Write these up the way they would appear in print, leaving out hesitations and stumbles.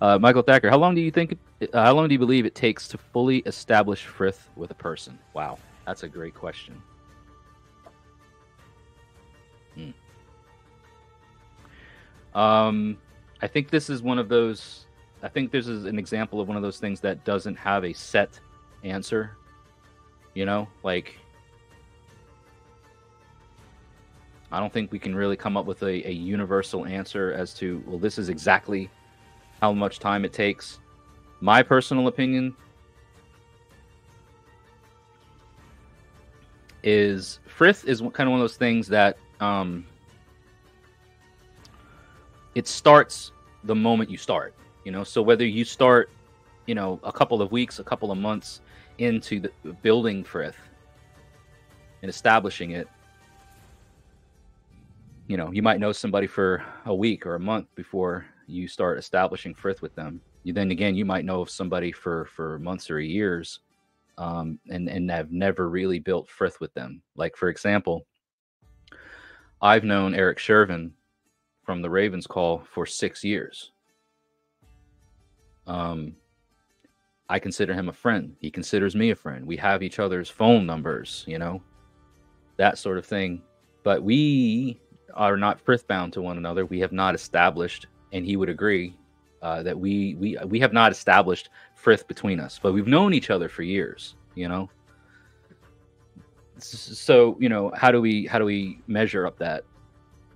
Michael Thacker, how long do you think? How long do you believe it takes to fully establish frith with a person? Wow, that's a great question. Hmm. I think this is one of those. I think this is an example of one of those things that doesn't have a set answer. You know, like I don't think we can really come up with a universal answer as to, well, this is exactly how much time it takes. My personal opinion is frith is kind of one of those things that it starts the moment you start. You know, so whether you start, you know, a couple of weeks, a couple of months into the building frith and establishing it, you know, you might know somebody for a week or a month before you start establishing frith with them. You then again, you might know of somebody for months or years, and have never really built frith with them. Like for example, I've known Eric Shervin from the Ravens Call for 6 years. I consider him a friend. He considers me a friend. We have each other's phone numbers, you know, that sort of thing. But we are not frith bound to one another. We have not established, and he would agree, that we have not established frith between us. But we've known each other for years, you know. So you know, how do we measure up that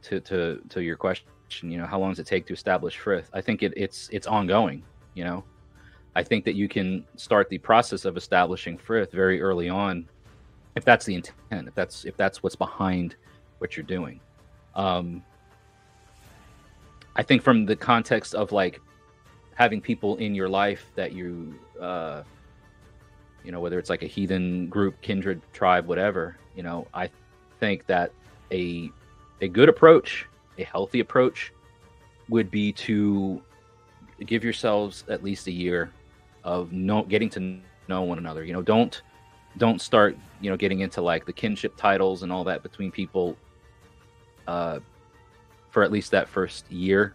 to your question? You know, how long does it take to establish frith? I think it's ongoing. You know, I think that you can start the process of establishing frith very early on, if that's the intent, if that's what's behind what you're doing. I think from the context of like having people in your life that you know, whether it's like a heathen group, kindred, tribe, whatever, you know, I think that a good approach, a healthy approach, would be to give yourselves at least a year of getting to know one another. You know, don't start, you know, getting into like the kinship titles and all that between people for at least that first year.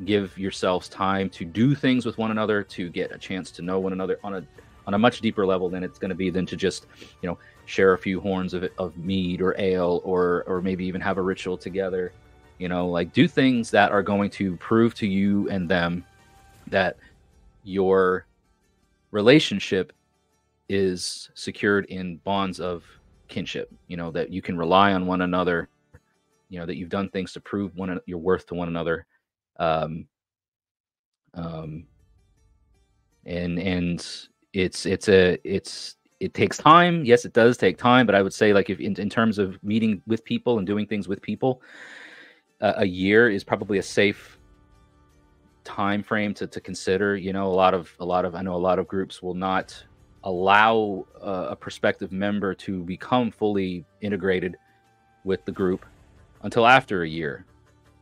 Give yourselves time to do things with one another, to get a chance to know one another on a much deeper level than it's going to be than to just, you know, share a few horns of mead or ale, or maybe even have a ritual together. You know, like do things that are going to prove to you and them that your relationship is secured in bonds of kinship. You know, that you can rely on one another. You know, that you've done things to prove your worth to one another. And it takes time. Yes, it does take time, but I would say, like, if in terms of meeting with people and doing things with people, a year is probably a safe time frame to consider. You know, I know a lot of groups will not allow a prospective member to become fully integrated with the group until after a year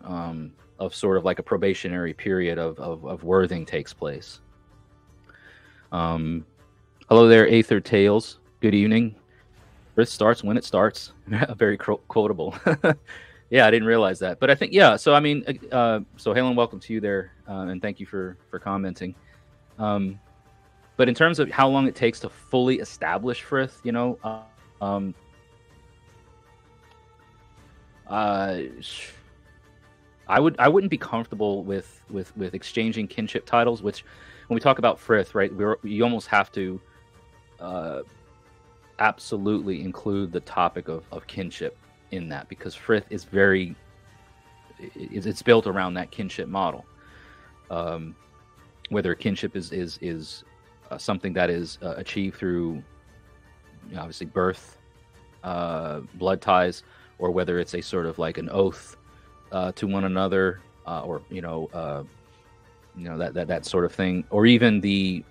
of sort of like a probationary period of worthing takes place. Hello there, Aether Tales. Good evening. Frith starts when it starts. Very quotable. Yeah, I didn't realize that, but I think, yeah. So I mean, so Halen, welcome to you there, and thank you for commenting. But in terms of how long it takes to fully establish frith, you know, I wouldn't be comfortable with exchanging kinship titles. Which, when we talk about frith, right, we almost have to absolutely include the topic of kinship in that, because frith is it's built around that kinship model. Whether kinship is something that is achieved through, you know, obviously birth, blood ties, or whether it's a sort of like an oath to one another, or that sort of thing, or even the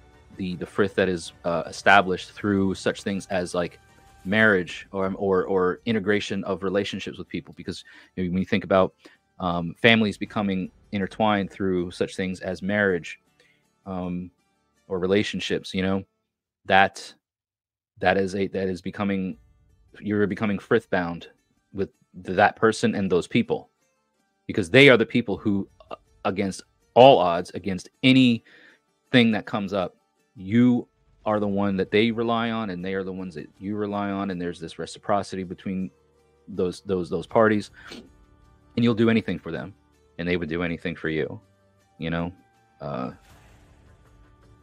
frith that is established through such things as like marriage or integration of relationships with people. Because, you know, when you think about families becoming intertwined through such things as marriage, or relationships, you know, you're becoming frith bound with that person and those people, because they are the people who, against all odds against anything that comes up. You are the one that they rely on, and they are the ones that you rely on, and there's this reciprocity between those parties, and you'll do anything for them, and they would do anything for you, you know.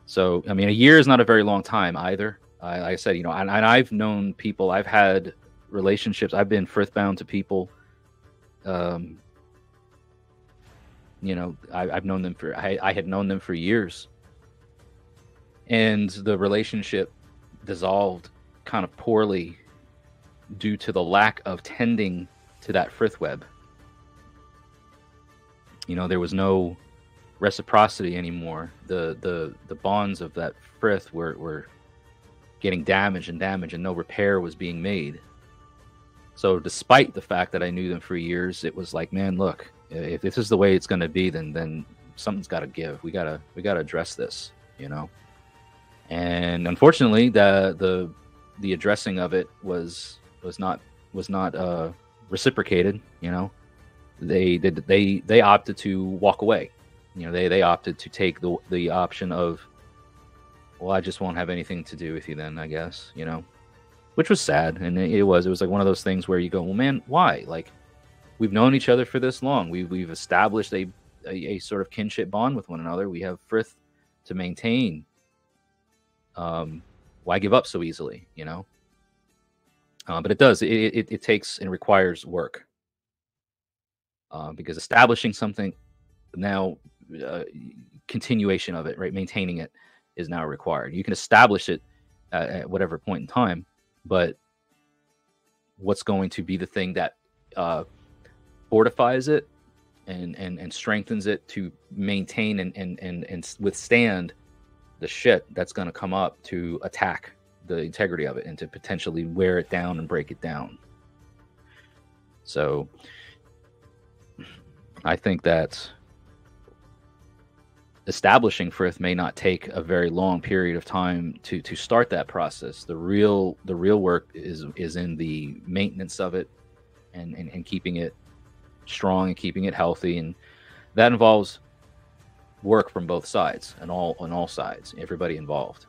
So I mean, a year is not a very long time either. Like I said, you know, and I've known people, I've had relationships, I've been Frith bound to people. You know, I've known them for, I had known them for years, and the relationship dissolved kind of poorly due to the lack of tending to that Frith web. You know, there was no reciprocity anymore. The bonds of that Frith were getting damaged, and no repair was being made. So despite the fact that I knew them for years, it was like, man, look, if this is the way it's going to be, then something's got to give. We gotta address this, you know. And unfortunately, the addressing of it was not reciprocated. You know, they opted to walk away. You know, they opted to take the option of, well, I just won't have anything to do with you then, I guess, you know, which was sad. And it was like one of those things where you go, well, man, why? Like, we've known each other for this long. We've established a sort of kinship bond with one another. We have Frith to maintain. Why give up so easily, you know? But it does. It takes and requires work. Because establishing something now, continuation of it, right, maintaining it is now required. You can establish it at whatever point in time, but what's going to be the thing that fortifies it and strengthens it to maintain and withstand the shit that's going to come up to attack the integrity of it and to potentially wear it down and break it down. So I think that establishing Frith may not take a very long period of time to start that process. The real work is in the maintenance of it and keeping it strong and keeping it healthy, and that involves work from both sides and on all sides, everybody involved.